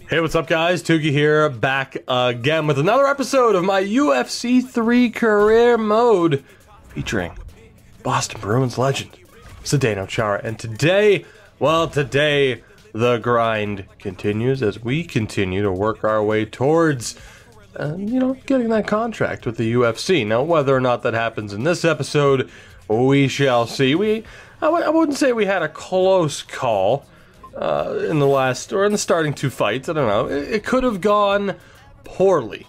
Hey, what's up guys? Tuki here, back again with another episode of my UFC 3 career mode featuring Boston Bruins legend, Zdeno Chara. And today, the grind continues as we continue to work our way towards, getting that contract with the UFC. Now, whether or not that happens in this episode, we shall see. I wouldn't say we had a close call in the starting two fights. I don't know. It could have gone poorly,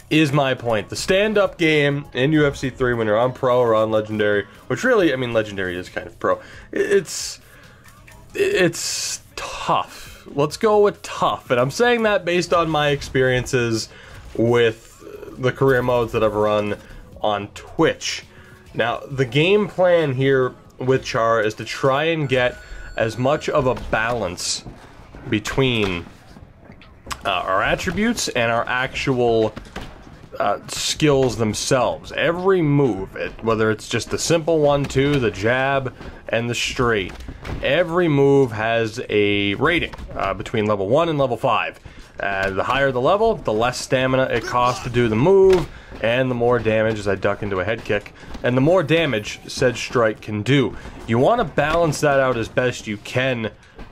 is my point. The stand-up game in UFC 3 when you're on Pro or on Legendary, which really, I mean, Legendary is kind of Pro. It's tough. Let's go with tough. And I'm saying that based on my experiences with the career modes that I've run on Twitch. Now, the game plan here with Chara is to try and get as much of a balance between our attributes and our actual skills themselves. Every move, whether it's just the simple 1-2, the jab, and the straight, every move has a rating between level 1 and level 5. The higher the level, the less stamina it costs to do the move, and the more damage as I duck into a head kick, and the more damage said strike can do. You want to balance that out as best you can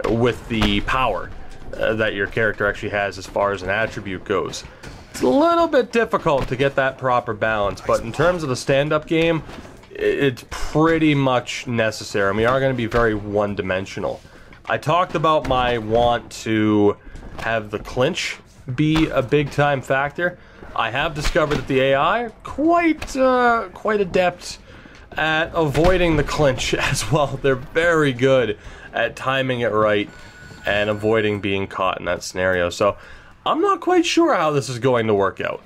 with the power that your character actually has as far as an attribute goes. It's a little bit difficult to get that proper balance, but in terms of the stand-up game, it's pretty much necessary, and we are going to be very one-dimensional. I talked about my want to have the clinch be a big-time factor. I have discovered that the AI quite adept at avoiding the clinch as well. They're very good at timing it right and avoiding being caught in that scenario. So I'm not quite sure how this is going to work out.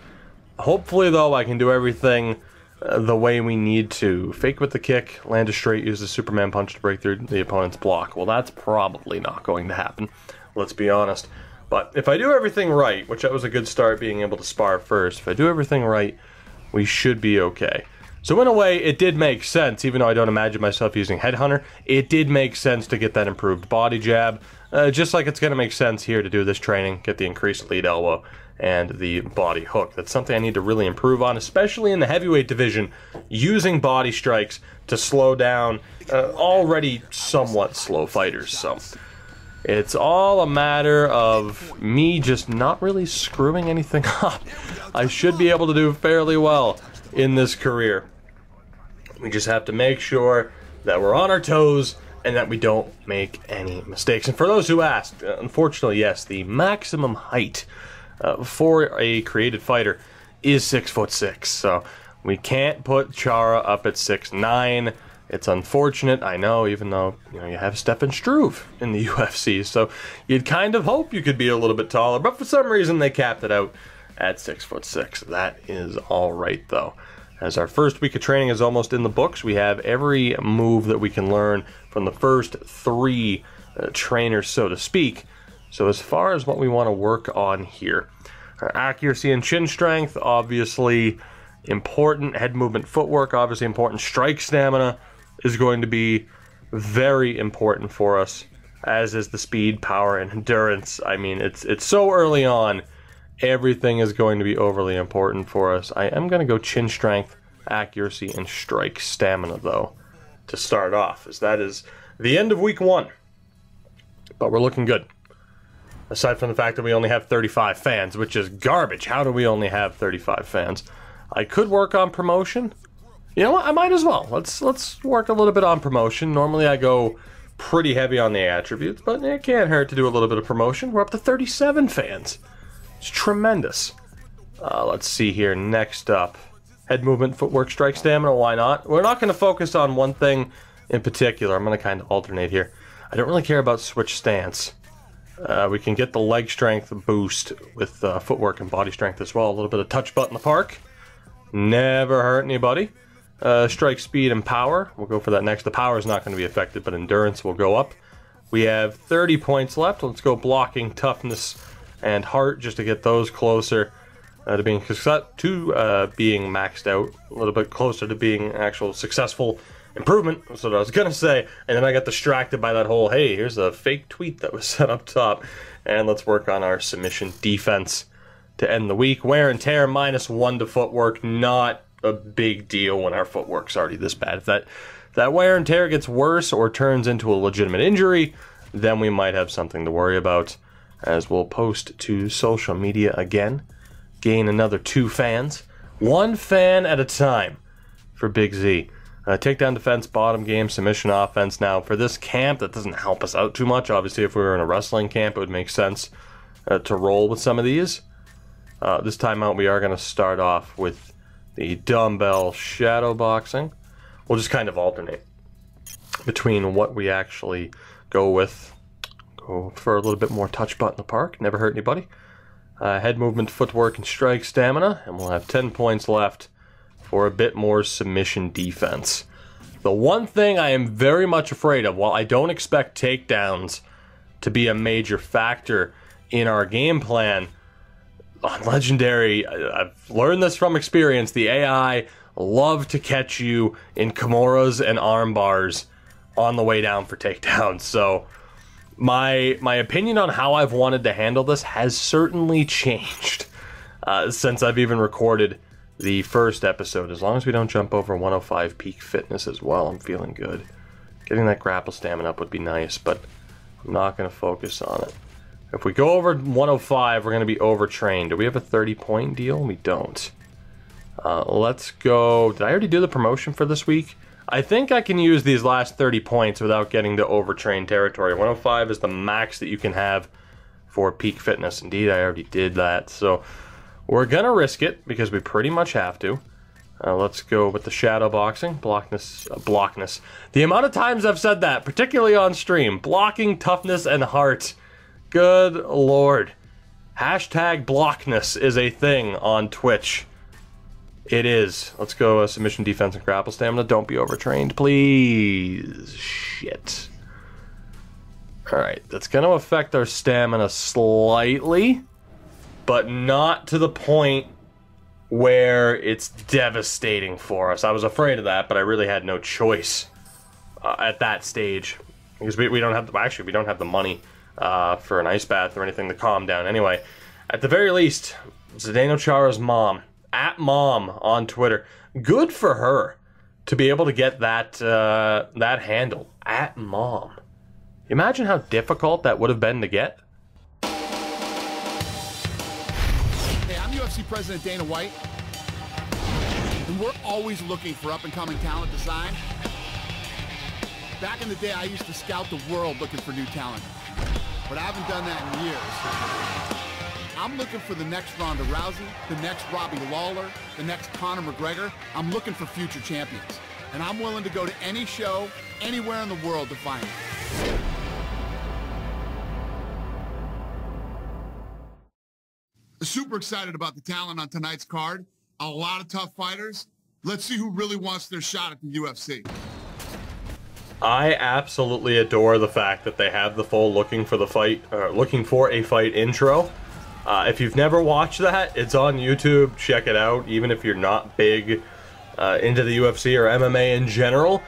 Hopefully, though, I can do everything the way we need to. Fake with the kick, land a straight, use the Superman punch to break through the opponent's block. Well, that's probably not going to happen, let's be honest. But if I do everything right, which that was a good start being able to spar first, if I do everything right, we should be okay. So in a way, it did make sense, even though I don't imagine myself using Headhunter, it did make sense to get that improved body jab, just like it's going to make sense here to do this training, get the increased lead elbow and the body hook. That's something I need to really improve on, especially in the heavyweight division, using body strikes to slow down already somewhat slow fighters. So it's all a matter of me just not really screwing anything up. I should be able to do fairly well in this career. We just have to make sure that we're on our toes and that we don't make any mistakes. And for those who asked, unfortunately, yes, the maximum height for a created fighter is 6'6". So we can't put Chara up at 6'9". It's unfortunate, I know, even though, you have Stefan Struve in the UFC, so you'd kind of hope you could be a little bit taller, but for some reason they capped it out at 6'6". That is all right, though. As our first week of training is almost in the books, we have every move that we can learn from the first 3 trainers, so to speak. So as far as what we want to work on here, our accuracy and chin strength, obviously important. Head movement, footwork, obviously important. Strike stamina is going to be very important for us, as is the speed, power, and endurance. I mean, it's so early on, everything is going to be overly important for us. I am going to go chin strength, accuracy, and strike stamina, though, to start off, as that is the end of week 1. But we're looking good. Aside from the fact that we only have 35 fans, which is garbage. How do we only have 35 fans? I could work on promotion. You know what? I might as well. Let's work a little bit on promotion. Normally I go pretty heavy on the attributes, but it can't hurt to do a little bit of promotion. We're up to 37 fans. It's tremendous. Let's see here. Next up, head movement, footwork, strike stamina. Why not? We're not going to focus on one thing in particular. I'm going to kind of alternate here. I don't really care about switch stance. We can get the leg strength boost with footwork and body strength as well. A little bit of touch butt in the park. Never hurt anybody. Strike speed and power. We'll go for that next. The power is not going to be affected, but endurance will go up. We have 30 points left. Let's go blocking, toughness, and heart just to get those closer to being maxed out. A little bit closer to being actual successful improvement. That's what I was going to say. And then I got distracted by that whole, hey, here's a fake tweet that was set up top. And let's work on our submission defense to end the week. Wear and tear, -1 to footwork. Not a big deal when our footwork's already this bad. If that wear and tear gets worse or turns into a legitimate injury, then we might have something to worry about, as we'll post to social media again. Gain another 2 fans. 1 fan at a time for Big Z. Takedown defense, bottom game, submission offense. Now, for this camp, that doesn't help us out too much. Obviously, if we were in a wrestling camp, it would make sense to roll with some of these. This time out, we are going to start off with the dumbbell shadow boxing. We'll just kind of alternate between what we actually go with. Go for a little bit more touch butt in the park. Never hurt anybody. Head movement, footwork, and strike stamina. And we'll have 10 points left for a bit more submission defense. The one thing I am very much afraid of, while I don't expect takedowns to be a major factor in our game plan, on Legendary, I've learned this from experience, the AI love to catch you in Kimuras and arm bars on the way down for takedowns. So my opinion on how I've wanted to handle this has certainly changed since I've even recorded the first episode. As long as we don't jump over 105 peak fitness as well, I'm feeling good. Getting that grapple stamina up would be nice, but I'm not going to focus on it. If we go over 105, we're going to be overtrained. Do we have a 30-point deal? We don't. Let's go. Did I already do the promotion for this week? I think I can use these last 30 points without getting to overtrained territory. 105 is the max that you can have for peak fitness. Indeed, I already did that. So we're going to risk it because we pretty much have to. Let's go with the shadow boxing. Blockness. The amount of times I've said that, particularly on stream. Blocking, toughness, and heart. Good lord. Hashtag blockness is a thing on Twitch. It is. Let's go submission defense and grapple stamina. Don't be overtrained, please. Shit. Alright, that's going to affect our stamina slightly, but not to the point where it's devastating for us. I was afraid of that, but I really had no choice at that stage. Because we don't have the, actually, we don't have the money for an ice bath or anything to calm down. Anyway, at the very least, Zdeno Chara's mom, @mom on Twitter, good for her to be able to get that that handle, @mom. Imagine how difficult that would have been to get. Hey, I'm UFC President Dana White, and we're always looking for up-and-coming talent to sign. Back in the day, I used to scout the world looking for new talent, but I haven't done that in years. I'm looking for the next Ronda Rousey, the next Robbie Lawler, the next Conor McGregor. I'm looking for future champions, and I'm willing to go to any show, anywhere in the world to find them. Super excited about the talent on tonight's card. A lot of tough fighters. Let's see who really wants their shot at the UFC. I absolutely adore the fact that they have the full looking for a fight intro. If you've never watched that, it's on YouTube. Check it out. Even if you're not big into the UFC or MMA in general,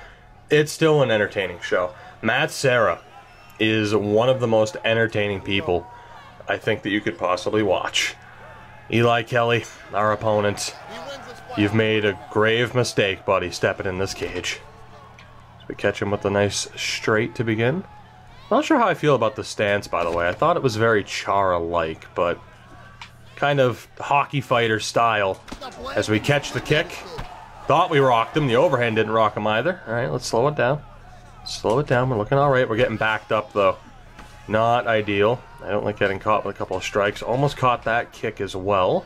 it's still an entertaining show. Matt Serra is one of the most entertaining people I think that you could possibly watch. Eli Kelly, our opponent, you've made a grave mistake, buddy, stepping in this cage. So we catch him with a nice straight to begin. Not sure how I feel about the stance, by the way. I thought it was very Chara-like, but kind of hockey fighter style as we catch the kick. Thought we rocked him. The overhand didn't rock him either. All right, let's slow it down. Slow it down. We're looking all right. We're getting backed up, though. Not ideal. I don't like getting caught with a couple of strikes. Almost caught that kick as well.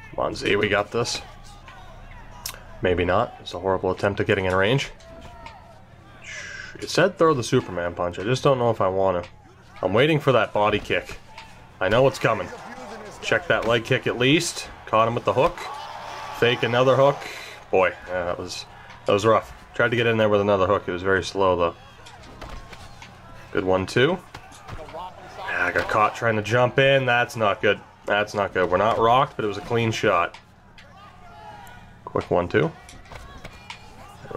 Come on, Z, we got this. Maybe not. It's a horrible attempt at getting in range. It said throw the Superman punch. I just don't know if I want to. I'm waiting for that body kick. I know it's coming. Check that leg kick at least. Caught him with the hook. Fake another hook. Boy, yeah, that was rough. Tried to get in there with another hook. It was very slow, though. Good 1-2. Yeah, I got caught trying to jump in. That's not good. That's not good. We're not rocked, but it was a clean shot. Quick 1-2. There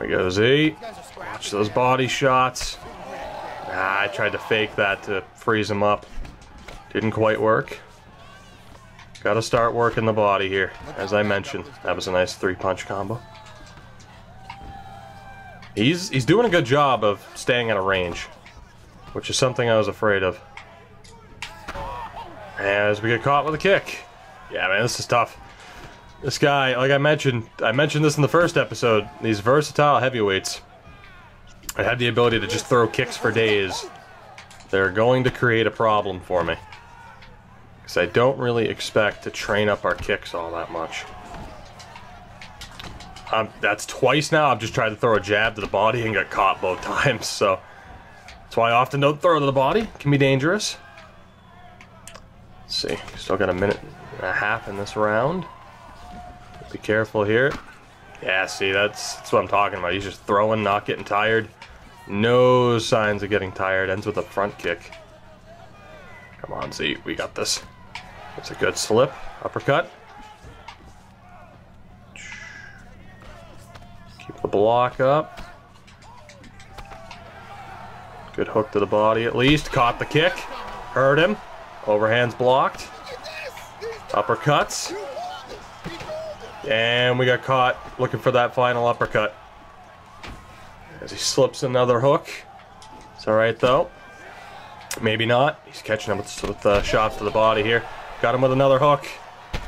we go, Z. Watch those body shots. I tried to fake that to freeze him up. Didn't quite work. Got to start working the body here. As I mentioned, that was a nice 3-punch combo. He's doing a good job of staying at a range, which is something I was afraid of. As we get caught with a kick. Yeah, man, this is tough. This guy, like I mentioned this in the first episode, these versatile heavyweights, I had the ability to just throw kicks for days. They're going to create a problem for me. Because I don't really expect to train up our kicks all that much. That's twice now. I've just tried to throw a jab to the body and got caught both times. So that's why I often don't throw to the body. It can be dangerous. Let's see. Still got a minute and a half in this round. Be careful here. Yeah, see, that's what I'm talking about. He's just throwing, not getting tired. No signs of getting tired. Ends with a front kick. Come on, Z. We got this. It's a good slip. Uppercut. Keep the block up. Good hook to the body at least. Caught the kick. Hurt him. Overhand's blocked. Uppercuts. And we got caught looking for that final uppercut. As he slips another hook. It's alright though. Maybe not. He's catching him with shots to the body here. Got him with another hook.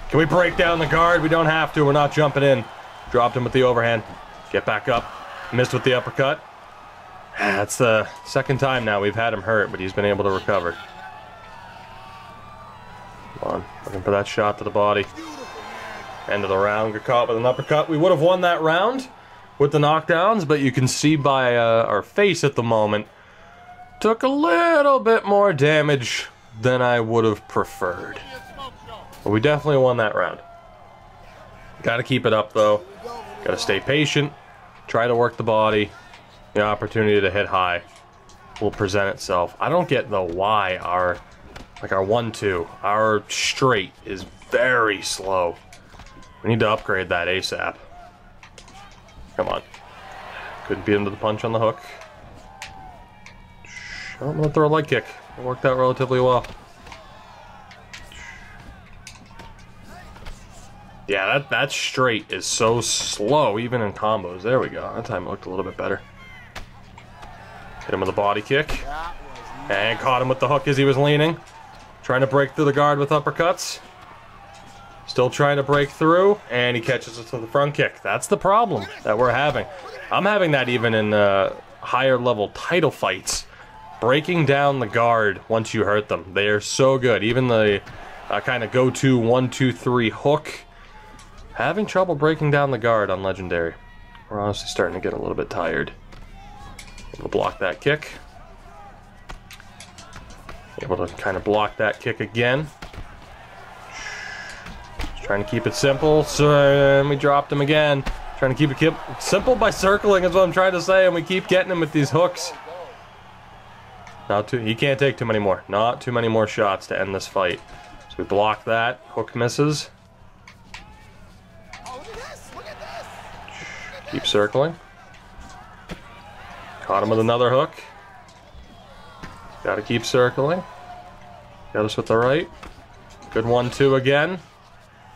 Can we break down the guard? We don't have to. We're not jumping in. Dropped him with the overhand. Get back up. Missed with the uppercut. That's the second time now we've had him hurt, but he's been able to recover. Come on. Looking for that shot to the body. End of the round. Got caught with an uppercut. We would have won that round with the knockdowns, but you can see by our face at the moment, took a little bit more damage than I would have preferred. But we definitely won that round. Got to keep it up though. Got to stay patient. Try to work the body. The opportunity to hit high will present itself. I don't get the why our 1-2, our straight is very slow. We need to upgrade that ASAP. Come on. Couldn't beat him to the punch on the hook. I'm gonna throw a leg kick. It worked out relatively well. Yeah, that straight is so slow, even in combos. There we go. That time it looked a little bit better. Hit him with a body kick. And caught him with the hook as he was leaning. Trying to break through the guard with uppercuts. Still trying to break through, and he catches us with the front kick. That's the problem that we're having. I'm having that even in higher level title fights. Breaking down the guard once you hurt them. They are so good. Even the kind of go-to 1-2-3 hook. Having trouble breaking down the guard on Legendary. We're honestly starting to get a little bit tired. Able to block that kick. Able to kind of block that kick again. Trying to keep it simple, so we dropped him again. Trying to keep it simple by circling is what I'm trying to say, and we keep getting him with these hooks. He can't take too many more. Not too many more shots to end this fight. So we block that. Hook misses. Keep circling. Caught him with another hook. Gotta keep circling. Got us with the right. Good 1-2 again.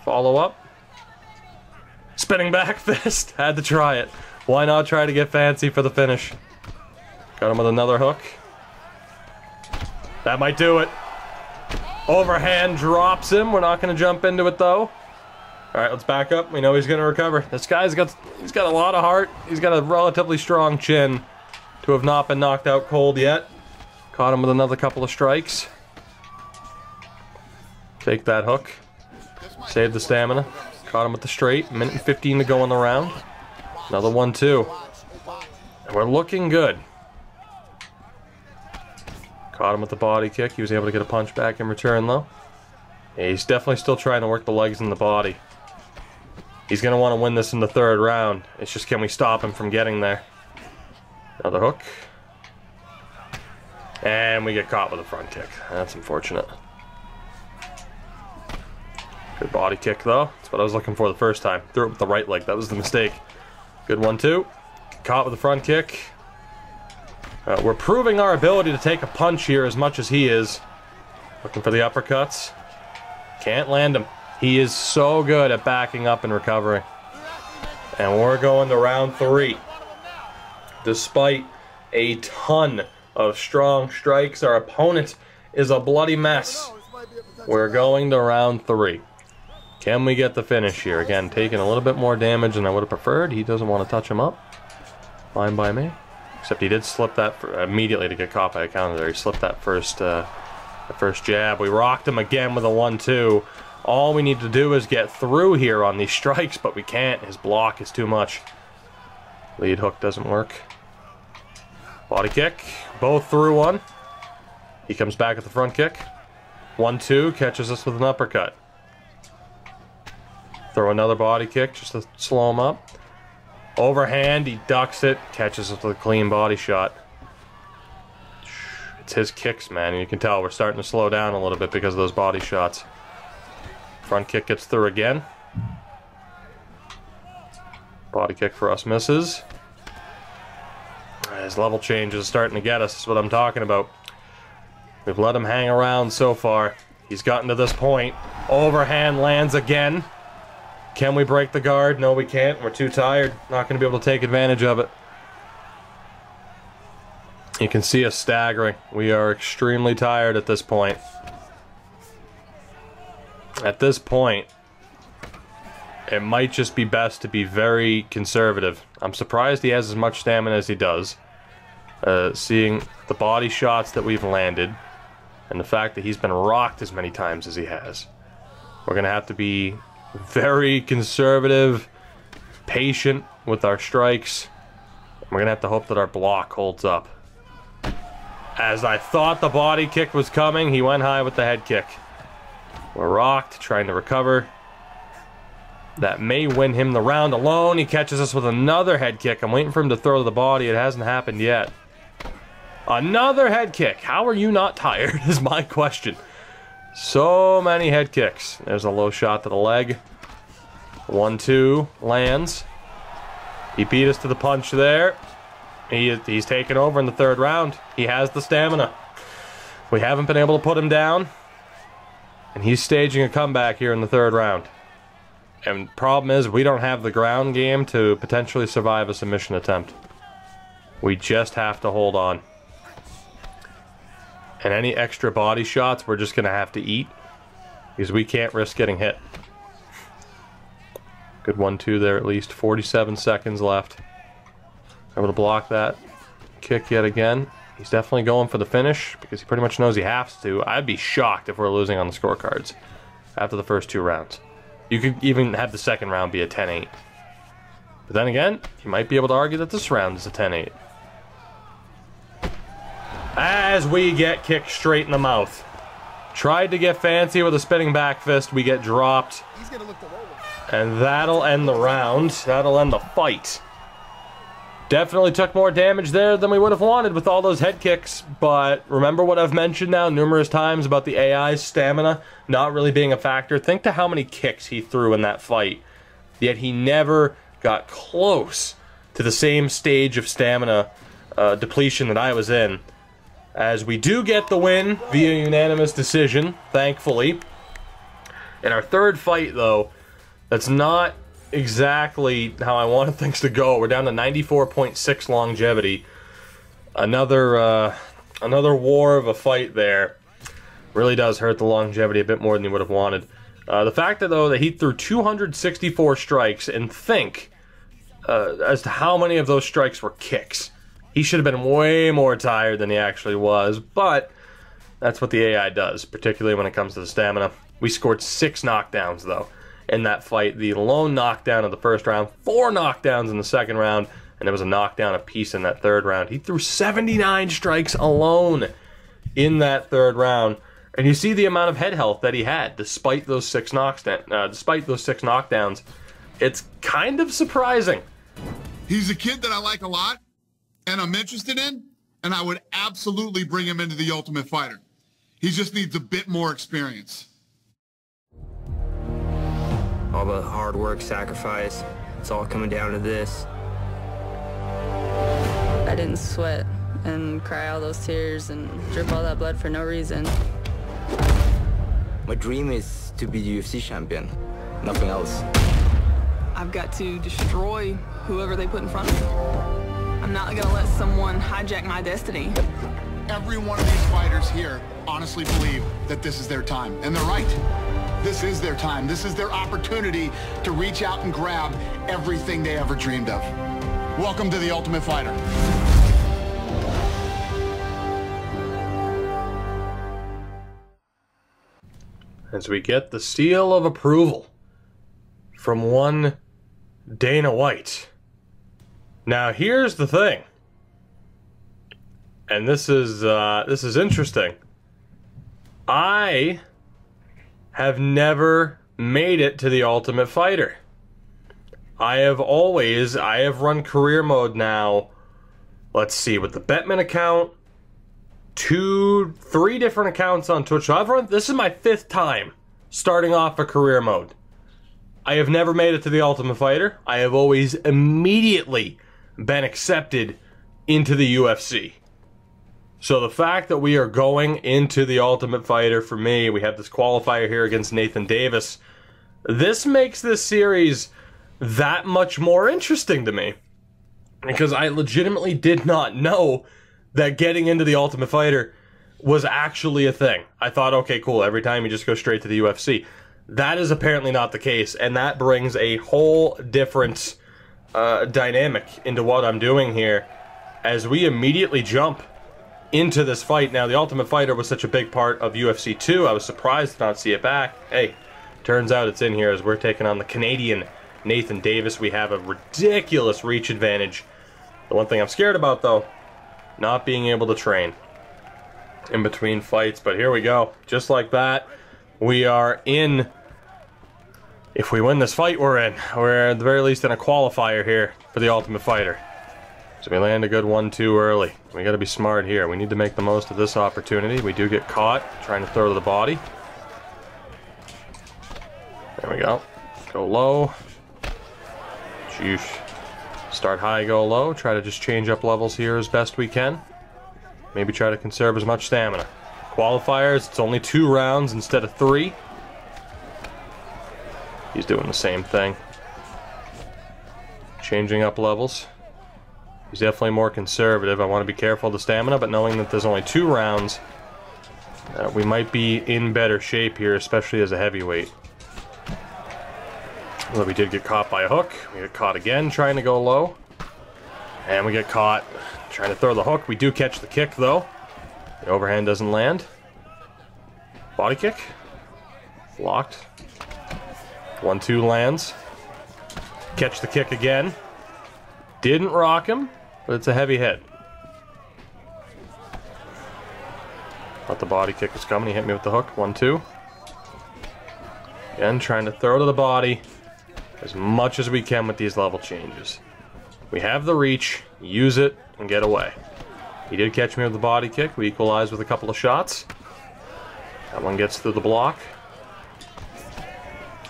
Follow up. Spinning back fist. Had to try it. Why not try to get fancy for the finish? Got him with another hook. That might do it. Overhand drops him. We're not going to jump into it though. Alright, let's back up. We know he's going to recover. This guy's got a lot of heart. He's got a relatively strong chin to have not been knocked out cold yet. Caught him with another couple of strikes. Take that hook. Save the stamina. Caught him with the straight. Minute and 15 to go in the round. Another 1-2. And we're looking good. Caught him with the body kick. He was able to get a punch back in return though. Yeah, he's definitely still trying to work the legs and the body. He's going to want to win this in the third round. It's just, can we stop him from getting there? Another hook. And we get caught with a front kick. That's unfortunate. Good body kick though. That's what I was looking for the first time. Threw it with the right leg. That was the mistake. Good 1-2. Caught with a front kick. We're proving our ability to take a punch here as much as he is. Looking for the uppercuts. Can't land him. He is so good at backing up and recovering. And we're going to round 3. Despite a ton of strong strikes, our opponent is a bloody mess. We're going to round 3. Can we get the finish here? Again, taking a little bit more damage than I would have preferred. He doesn't want to touch him up. Fine by me. Except he did slip that immediately to get caught by a counter there. He slipped that first jab. We rocked him again with a 1-2. All we need to do is get through here on these strikes, but we can't. His block is too much. Lead hook doesn't work. Body kick. Both through one. He comes back with the front kick. 1-2. Catches us with an uppercut. Throw another body kick just to slow him up. Overhand, he ducks it, catches us with a clean body shot. It's his kicks, man, and you can tell we're starting to slow down a little bit because of those body shots. Front kick gets through again. Body kick for us misses. His level change is starting to get us, that's what I'm talking about. We've let him hang around so far. He's gotten to this point. Overhand lands again. Can we break the guard? No, we can't. We're too tired. Not going to be able to take advantage of it. You can see us staggering. We are extremely tired at this point. At this point, it might just be best to be very conservative. I'm surprised he has as much stamina as he does. Seeing the body shots that we've landed, and the fact that he's been rocked as many times as he has. We're going to have to be very conservative, patient with our strikes. We're gonna have to hope that our block holds up. As I thought the body kick was coming, he went high with the head kick. We're rocked, trying to recover. That may win him the round alone. He catches us with another head kick. I'm waiting for him to throw to the body. It hasn't happened yet. Another head kick. How are you not tired is my question. So many head kicks. There's a low shot to the leg. 1-2 lands. He beat us to the punch there. He's taken over in the 3rd round. He has the stamina. We haven't been able to put him down. And he's staging a comeback here in the 3rd round. And problem is, we don't have the ground game to potentially survive a submission attempt. We just have to hold on. And any extra body shots, we're just going to have to eat. Because we can't risk getting hit. Good 1-2 there at least. 47 seconds left. Able to block that. Kick yet again. He's definitely going for the finish. Because he pretty much knows he has to. I'd be shocked if we're losing on the scorecards. After the first 2 rounds. You could even have the 2nd round be a 10-8. But then again, you might be able to argue that this round is a 10-8. As we get kicked straight in the mouth. Tried to get fancy with a spinning back fist. We get dropped. And that'll end the round. That'll end the fight. Definitely took more damage there than we would have wanted with all those head kicks. But remember what I've mentioned now numerous times about the AI's stamina not really being a factor. Think to how many kicks he threw in that fight. Yet he never got close to the same stage of stamina depletion that I was in. As we do get the win via unanimous decision, thankfully. In our 3rd fight, though, that's not exactly how I wanted things to go. We're down to 94.6 longevity. Another war of a fight there. Really does hurt the longevity a bit more than you would have wanted. The fact that, though, that he threw 264 strikes, and think as to how many of those strikes were kicks. He should have been way more tired than he actually was, but that's what the AI does, particularly when it comes to the stamina. We scored 6 knockdowns, though, in that fight. The lone knockdown of the 1st round, 4 knockdowns in the 2nd round, and there was a knockdown apiece in that 3rd round. He threw 79 strikes alone in that 3rd round, and you see the amount of head health that he had, despite those 6 knockdowns. It's kind of surprising. He's a kid that I like a lot. And I'm interested in, and I would absolutely bring him into the Ultimate Fighter. He just needs a bit more experience. All the hard work, sacrifice, it's all coming down to this. I didn't sweat and cry all those tears and drip all that blood for no reason. My dream is to be the UFC champion, nothing else. I've got to destroy whoever they put in front of me. I'm not gonna let someone hijack my destiny. Every one of these fighters here honestly believe that this is their time, and they're right. This is their time. This is their opportunity to reach out and grab everything they ever dreamed of. Welcome to The Ultimate Fighter. As we get the seal of approval from one Dana White. Now here's the thing, and this is interesting. I have never made it to The Ultimate Fighter. I have run career mode now, let's see, with the Bettman account, 3 different accounts on Twitch. So this is my 5th time starting off a career mode. I have never made it to The Ultimate Fighter. I have always immediately been accepted into the UFC. So the fact that we are going into The Ultimate Fighter, for me, we have this qualifier here against Nathan Davis. This makes this series that much more interesting to me. Because I legitimately did not know that getting into The Ultimate Fighter was actually a thing. I thought, okay, cool, every time you just go straight to the UFC. That is apparently not the case, and that brings a whole different dynamic into what I'm doing here as we immediately jump into this fight. Now, The Ultimate Fighter was such a big part of UFC 2, I was surprised to not see it back. Hey, turns out it's in here as we're taking on the Canadian Nathan Davis. We have a ridiculous reach advantage. The one thing I'm scared about, though, not being able to train in between fights. But here we go. Just like that, we are in. If we win this fight, we're in. We're at the very least in a qualifier here for The Ultimate Fighter. So we land a good 1-2 early. We got to be smart here. We need to make the most of this opportunity. We do get caught trying to throw to the body. There we go. Go low. Sheesh. Start high, go low. Try to just change up levels here as best we can. Maybe try to conserve as much stamina. Qualifiers, it's only 2 rounds instead of 3. He's doing the same thing. Changing up levels. He's definitely more conservative. I want to be careful of the stamina, but knowing that there's only 2 rounds, we might be in better shape here, especially as a heavyweight. Well, we did get caught by a hook. We get caught again trying to go low. And we get caught trying to throw the hook. We do catch the kick, though. The overhand doesn't land. Body kick. Blocked. 1-2 lands. Catch the kick again. Didn't rock him, but it's a heavy hit. Thought the body kick was coming. He hit me with the hook. 1-2. Again, trying to throw to the body as much as we can with these level changes. We have the reach. Use it and get away. He did catch me with the body kick. We equalize with a couple of shots. That one gets through the block.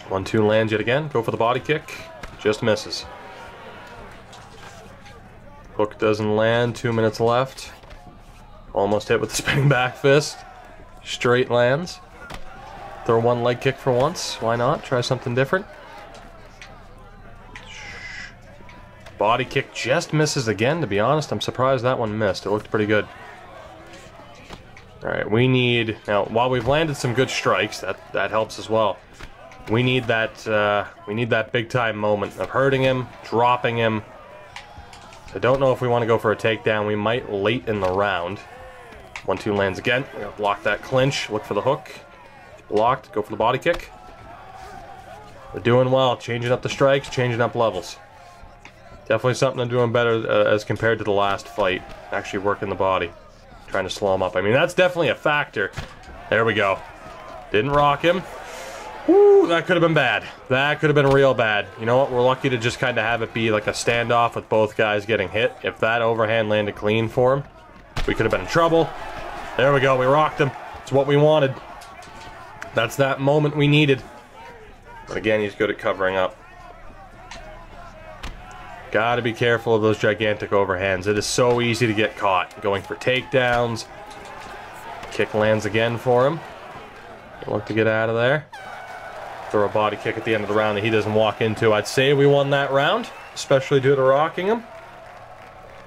1-2 lands yet again. Go for the body kick. Just misses. Hook doesn't land. 2 minutes left. Almost hit with the spinning back fist. Straight lands. Throw one leg kick for once. Why not? Try something different. Body kick just misses again. To be honest, I'm surprised that one missed. It looked pretty good. Alright, we need... Now, while we've landed some good strikes, that helps as well. We need that big-time moment of hurting him, dropping him. I don't know if we want to go for a takedown. We might late in the round. 1-2 lands again. We're going to block that clinch. Look for the hook. Blocked. Go for the body kick. We're doing well. Changing up the strikes, changing up levels. Definitely something I'm doing better as compared to the last fight. Actually working the body. Trying to slow him up. I mean, that's definitely a factor. There we go. Didn't rock him. Woo, that could have been bad. That could have been real bad. You know what? We're lucky to just kind of have it be like a standoff with both guys getting hit. If that overhand landed clean for him, we could have been in trouble. There we go. We rocked him. It's what we wanted. That's that moment we needed. But again, he's good at covering up. Gotta be careful of those gigantic overhands. It is so easy to get caught. Going for takedowns. Kick lands again for him. Look to get out of there. Throw a body kick at the end of the round that he doesn't walk into. I'd say we won that round, especially due to rocking him.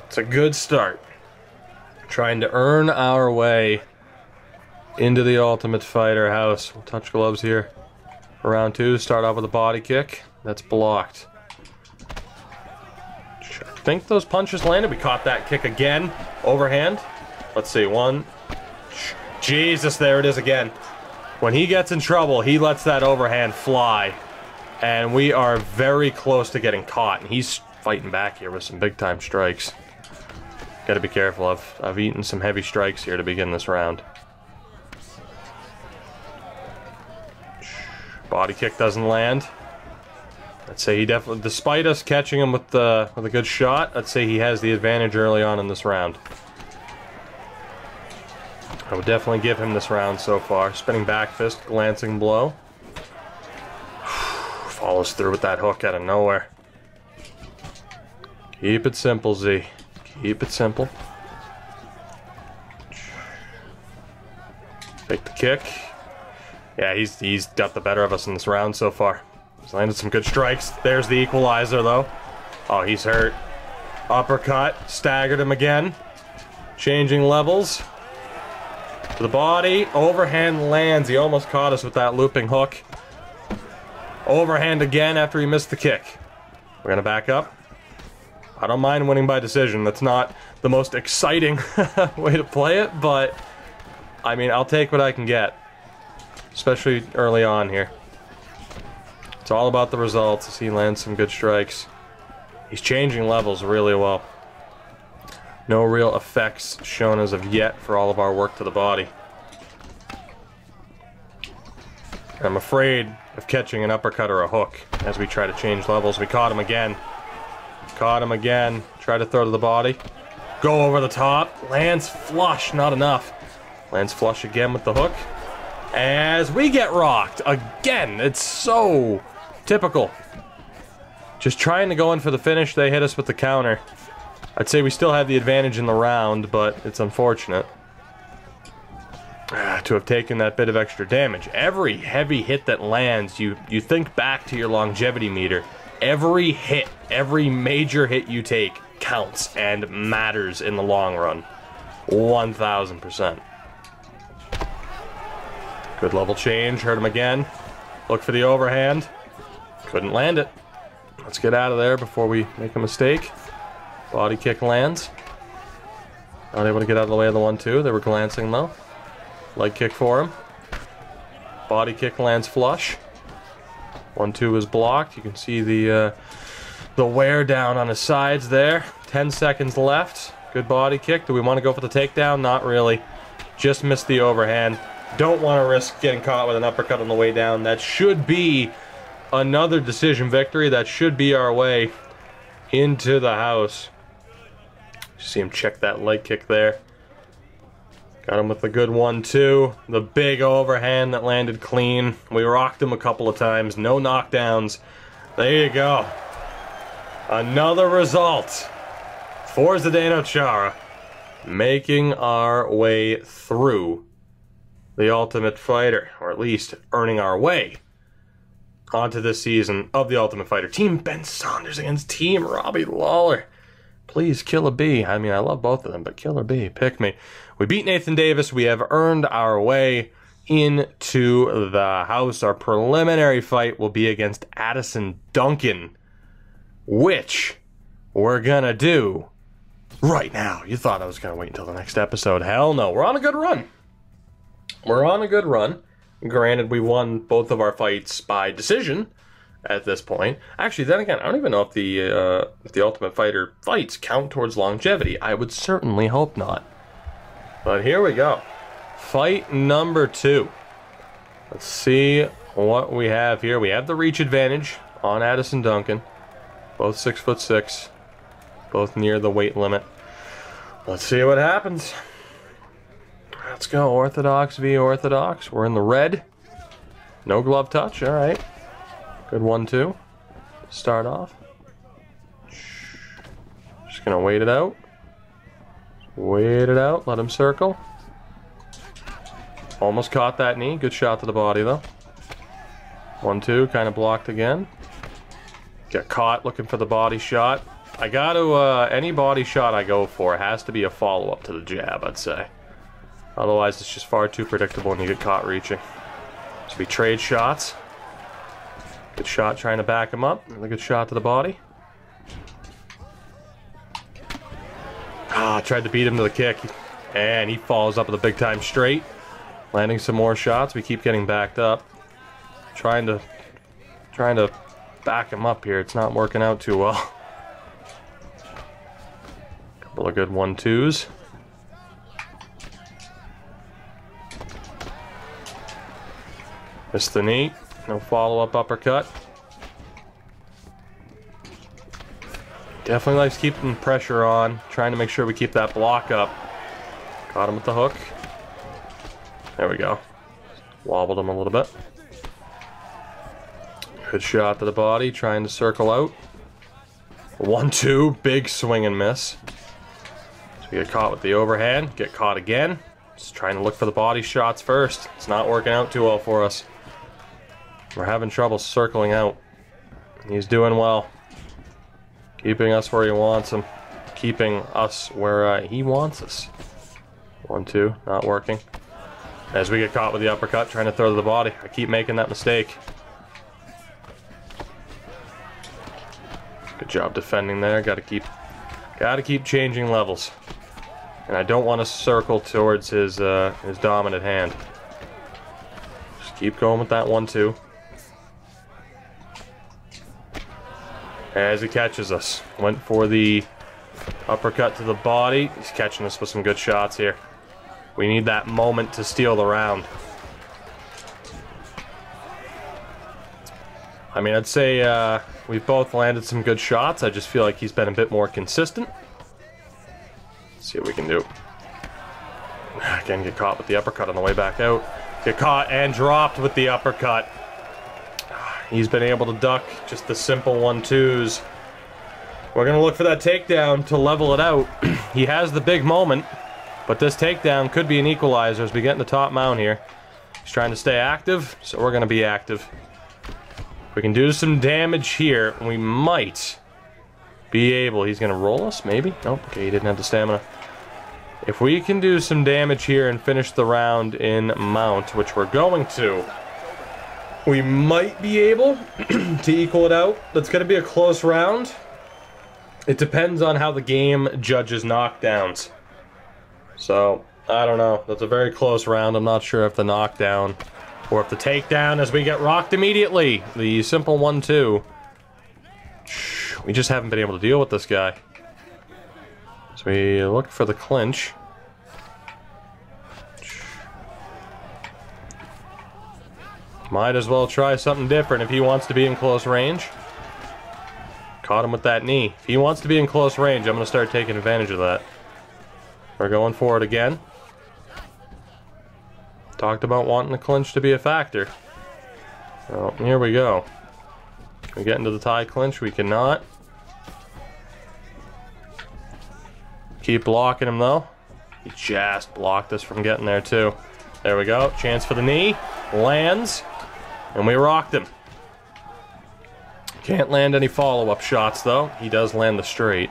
It's a good start. Trying to earn our way into the Ultimate Fighter house. We'll touch gloves here for round 2. Start off with a body kick. That's blocked. I think those punches landed. We caught that kick again. Overhand. Let's see. 1. Jesus, there it is again. When he gets in trouble, he lets that overhand fly. And we are very close to getting caught. And he's fighting back here with some big-time strikes. Got to be careful. I've eaten some heavy strikes here to begin this round. Body kick doesn't land. I'd say he definitely, despite us catching him with a good shot, I'd say he has the advantage early on in this round. I would definitely give him this round so far. Spinning back fist, glancing blow. Follows through with that hook out of nowhere. Keep it simple, Z. Keep it simple. Take the kick. Yeah, he's got the better of us in this round so far. He's landed some good strikes. There's the equalizer, though. Oh, he's hurt. Uppercut. Staggered him again. Changing levels. To the body. Overhand lands. He almost caught us with that looping hook. Overhand again after he missed the kick. We're going to back up. I don't mind winning by decision. That's not the most exciting way to play it, but I mean, I'll take what I can get. Especially early on here. It's all about the results as he lands some good strikes. He's changing levels really well. No real effects shown as of yet for all of our work to the body. I'm afraid of catching an uppercut or a hook as we try to change levels. We caught him again. Caught him again. Try to throw to the body. Go over the top. Lands flush. Not enough. Lands flush again with the hook. As we get rocked again. It's so typical. Just trying to go in for the finish. They hit us with the counter. I'd say we still have the advantage in the round, but it's unfortunate to have taken that bit of extra damage. Every heavy hit that lands, you think back to your longevity meter. Every hit, every major hit you take counts and matters in the long run. 1000%. Good level change. Hurt him again. Look for the overhand. Couldn't land it. Let's get out of there before we make a mistake. Body kick lands. Not able to get out of the way of the 1-2. They were glancing though. Leg kick for him. Body kick lands flush. 1-2 is blocked. You can see the wear down on his sides there. 10 seconds left. Good body kick. Do we want to go for the takedown? Not really. Just missed the overhand. Don't want to risk getting caught with an uppercut on the way down. That should be another decision victory. That should be our way into the house. See him check that leg kick there. Got him with a good 1-2. The big overhand that landed clean. We rocked him a couple of times. No knockdowns. There you go. Another result for Zdeno Chara. Making our way through the Ultimate Fighter, or at least earning our way onto this season of the Ultimate Fighter. Team Ben Saunders against Team Robbie Lawler. Please, Killer B. I mean, I love both of them, but Killer B, pick me. We beat Nathan Davis. We have earned our way into the house. Our preliminary fight will be against Addison Duncan, which we're gonna do right now. You thought I was gonna wait until the next episode. Hell no. We're on a good run. We're on a good run. Granted, we won both of our fights by decision at this point. Actually, then again, I don't even know if the Ultimate Fighter fights count towards longevity. I would certainly hope not. But here we go. Fight number 2. Let's see what we have here. We have the reach advantage on Addison Duncan. Both 6'6". Both near the weight limit. Let's see what happens. Let's go. Orthodox v. Orthodox. We're in the red. No glove touch. All right. Good 1-2. Start off. Just going to wait it out. Wait it out. Let him circle. Almost caught that knee. Good shot to the body, though. 1-2, kind of blocked again. Get caught looking for the body shot. I got to, any body shot I go for has to be a follow-up to the jab, I'd say. Otherwise, it's just far too predictable when you get caught reaching. So we trade shots. Good shot trying to back him up. Another good shot to the body. Tried to beat him to the kick. And he follows up with a big-time straight. Landing some more shots. We keep getting backed up. Trying to back him up here. It's not working out too well. Couple of good 1-2s. Missed the knee. No follow-up uppercut. Definitely likes keeping pressure on. Trying to make sure we keep that block up. Got him with the hook. There we go. Wobbled him a little bit. Good shot to the body. Trying to circle out. 1-2. Big swing and miss. So we get caught with the overhand. Get caught again. Just trying to look for the body shots first. It's not working out too well for us. We're having trouble circling out. He's doing well. Keeping us where he wants him. Keeping us where he wants us. 1-2. Not working. As we get caught with the uppercut, trying to throw to the body. I keep making that mistake. Good job defending there. Gotta keep changing levels. And I don't want to circle towards his dominant hand. Just keep going with that 1-2. As he catches us. Went for the uppercut to the body. He's catching us with some good shots here. We need that moment to steal the round. I mean, I'd say we've both landed some good shots. I just feel like he's been a bit more consistent. Let's see what we can do. Again, get caught with the uppercut on the way back out. Get caught and dropped with the uppercut. He's been able to duck just the simple 1-2s. We're going to look for that takedown to level it out. He has the big moment, but this takedown could be an equalizer as we get in the top mount here. He's trying to stay active, so we're going to be active. If we can do some damage here, we might be able... He's going to roll us, maybe? Nope, okay, he didn't have the stamina. If we can do some damage here and finish the round in mount, which we're going to... We might be able to equal it out. That's going to be a close round. It depends on how the game judges knockdowns. So, I don't know. That's a very close round. I'm not sure if the knockdown or if the takedown as we get rocked immediately. The simple 1-2. We just haven't been able to deal with this guy. So we look for the clinch. Might as well try something different if he wants to be in close range. Caught him with that knee. If he wants to be in close range, I'm going to start taking advantage of that. We're going for it again. Talked about wanting the clinch to be a factor. So, here we go. Can we get into the tie clinch? We cannot. Keep blocking him, though. He just blocked us from getting there, too. There we go. Chance for the knee. Lands. And we rocked him. Can't land any follow-up shots, though. He does land the straight.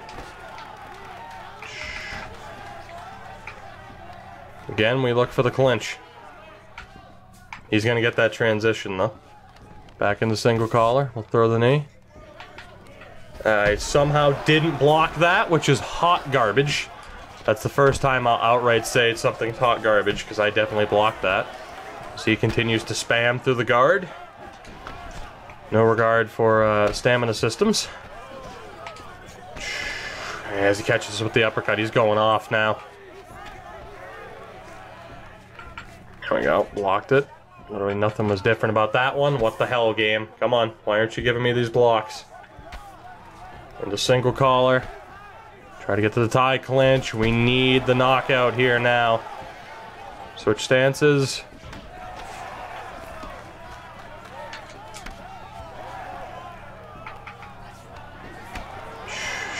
Again, we look for the clinch. He's going to get that transition, though. Back into single collar. We'll throw the knee. I somehow didn't block that, which is hot garbage. That's the first time I'll outright say something's hot garbage, because I definitely blocked that. So he continues to spam through the guard. No regard for stamina systems. As he catches us with the uppercut, he's going off now. There we go, blocked it. Literally nothing was different about that one. What the hell, game? Come on, why aren't you giving me these blocks? Into single collar. Try to get to the tie clinch. We need the knockout here now. Switch stances.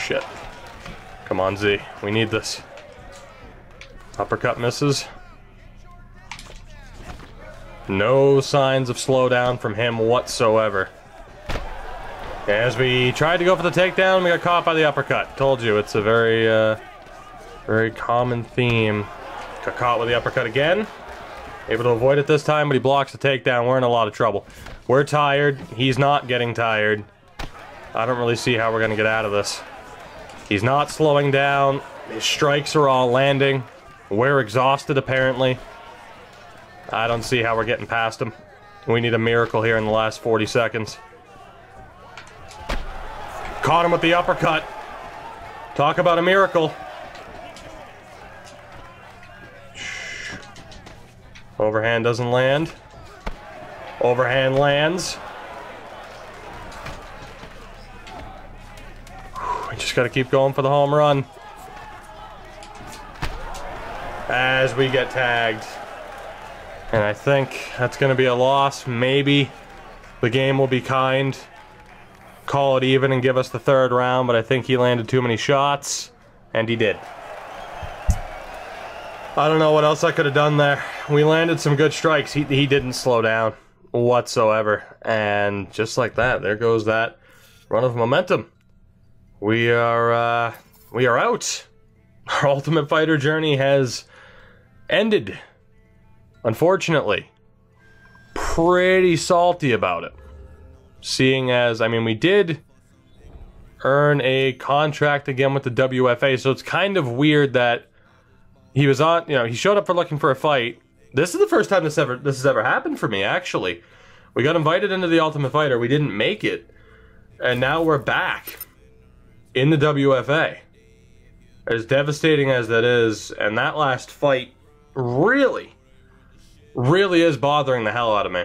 Shit. Come on, Z. We need this. Uppercut misses. No signs of slowdown from him whatsoever. As we tried to go for the takedown, we got caught by the uppercut. Told you, it's a very, very common theme. Got caught with the uppercut again. Able to avoid it this time, but he blocks the takedown. We're in a lot of trouble. We're tired. He's not getting tired. I don't really see how we're going to get out of this. He's not slowing down. His strikes are all landing. We're exhausted, apparently. I don't see how we're getting past him. We need a miracle here in the last 40 seconds. Caught him with the uppercut. Talk about a miracle. Overhand doesn't land. Overhand lands. We just got to keep going for the home run. As we get tagged. And I think that's going to be a loss. Maybe the game will be kind. Call it even and give us the third round, but I think he landed too many shots, and he did. I don't know what else I could have done there. We landed some good strikes. He didn't slow down whatsoever, and just like that, there goes that run of momentum. We are out. Our Ultimate Fighter journey has ended. Unfortunately, pretty salty about it. Seeing as, I mean, we did earn a contract again with the WFA, so it's kind of weird that he was on, you know, he showed up for looking for a fight. This is the first time this has ever happened for me, actually. We got invited into the Ultimate Fighter, we didn't make it, and now we're back in the WFA. As devastating as that is, and that last fight really is bothering the hell out of me.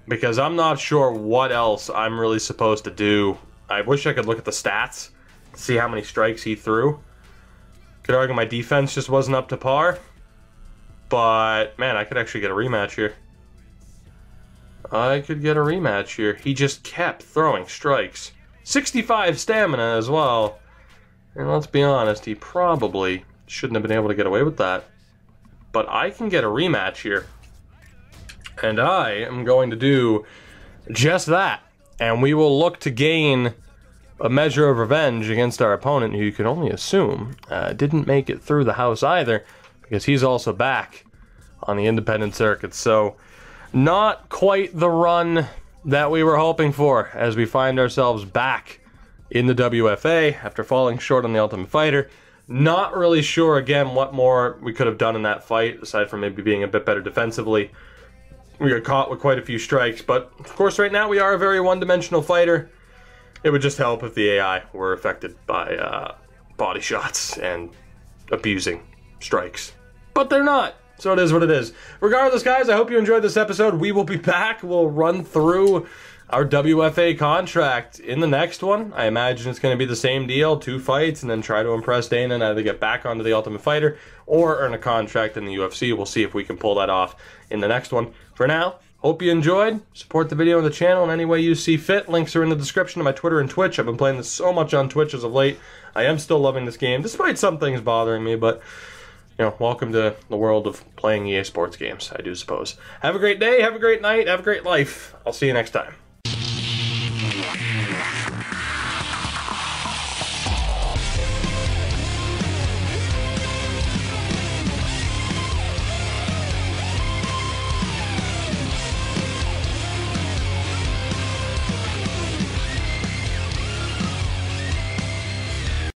Because I'm not sure what else I'm really supposed to do. I wish I could look at the stats, see how many strikes he threw. Could argue my defense just wasn't up to par. But, man, I could actually get a rematch here. I could get a rematch here. He just kept throwing strikes. 65 stamina as well. And let's be honest, he probably shouldn't have been able to get away with that. But I can get a rematch here. And I am going to do just that. And we will look to gain a measure of revenge against our opponent, who you can only assume didn't make it through the house either, because he's also back on the independent circuit. So, not quite the run that we were hoping for, as we find ourselves back in the WFA after falling short on the Ultimate Fighter. Not really sure, again, what more we could have done in that fight, aside from maybe being a bit better defensively. We got caught with quite a few strikes, but of course right now we are a very one-dimensional fighter. It would just help if the AI were affected by body shots and abusing strikes. But they're not, so it is what it is. Regardless, guys, I hope you enjoyed this episode. We will be back. We'll run through our WFA contract in the next one. I imagine it's going to be the same deal, 2 fights, and then try to impress Dana and either get back onto the Ultimate Fighter or earn a contract in the UFC. We'll see if we can pull that off in the next one. For now, hope you enjoyed. Support the video and the channel in any way you see fit. Links are in the description of my Twitter and Twitch. I've been playing this so much on Twitch as of late. I am still loving this game, despite some things bothering me, but, you know, welcome to the world of playing EA Sports games, I do suppose. Have a great day, have a great night, have a great life. I'll see you next time.